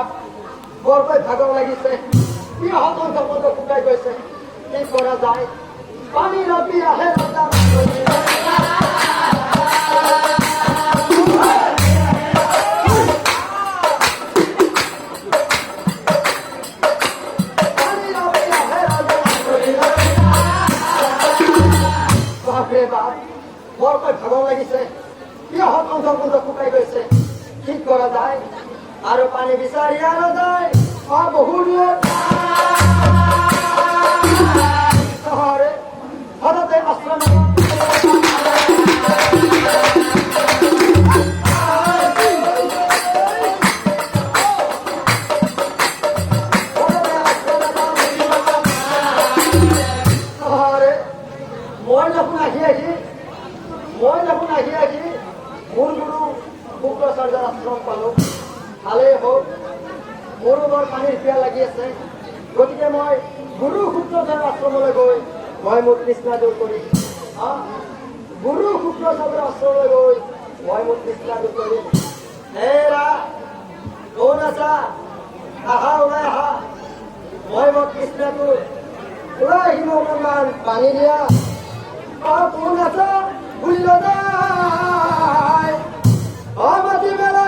বাপ বৰকৈ ভাগৰ লাগিছে হতন সম্বন্ধ শুকাই গৈছে কি কৰা যায় পানী ৰবি আহে বাপৰে বাপ বৰকৈ ভাগৰ লাগিছে হতন সম্বন্ধ শুকাই গৈছে কি কৰা যায় আৰু পানী বিচাৰি আৰু যায় বহু দূৰ চহৰে হঠাতে আশ্ৰম চহৰে মই দেখোন আহি মোৰ গুৰু শুক্ৰাচাৰ্যৰ আশ্ৰম পালো ভালেই হওক মোৰো বৰ পানীৰ পিয়া লাগি আছে গতিকে মই গুৰু শুক্ৰাচাৰ্যৰ আশ্ৰমলৈ গৈ মই মোৰ তৃষ্ণা দূৰ কৰিম গুৰু শুক্ৰাচাৰ্যৰ আশ্ৰমলৈ গৈ মই মোৰ তৃষ্ণা দূৰ কৰিম হেৰা কোন আছা আহা ওলাই আহা মই মোৰ তৃষ্ণাটো ওলাই আহিব অকণমান পানী দিয়া কোন আছা ভুলিল যায় মাতি মেলা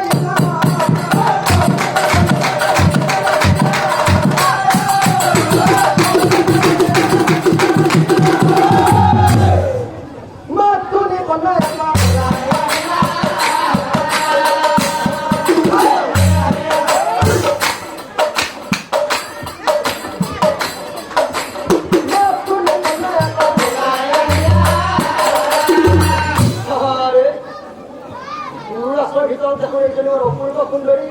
অপূৰ্ব সুন্দৰী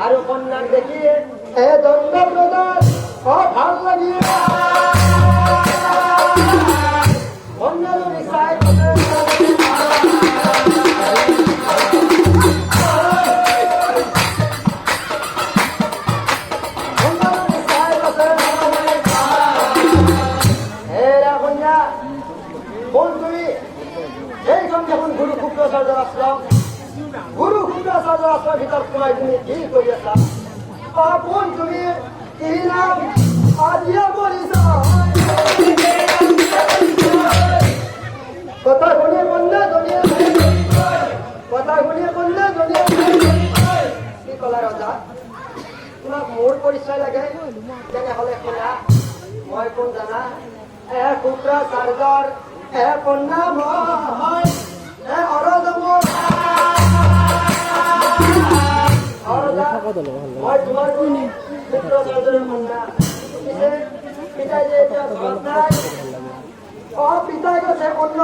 আৰু কন্যাক দেখি দণ্ড প্ৰদান ভাল লাগিল কন্যাজনী চাই হেৰা কন্যা কোন তুমি এইখন দেখোন গুৰু শুক্ৰাচাৰ্যৰ আশ্ৰম গুৰু শুক্ৰাচাৰ্যৰ আশ্ৰমৰ ভিতৰত সোমাই তুমি কি কৰি আছা কোন তুমি কি নাম আজিয়া কৰিছা কথা শুনিয়ে কন্যাজনীয়ে কি ক'লা ৰজা তোমাক মোৰ পৰিচয় লাগে তেনেহ'লে শুনা মই কোন জানা শুক্ৰাচাৰ্যৰ কন্যা মই অৰজমৰ মই তোমাৰ শুক্ৰাচাৰ্যৰ কন্যা পিতাই যে এতিয়া ঘৰত নাই পিতাই গৈছে অন্য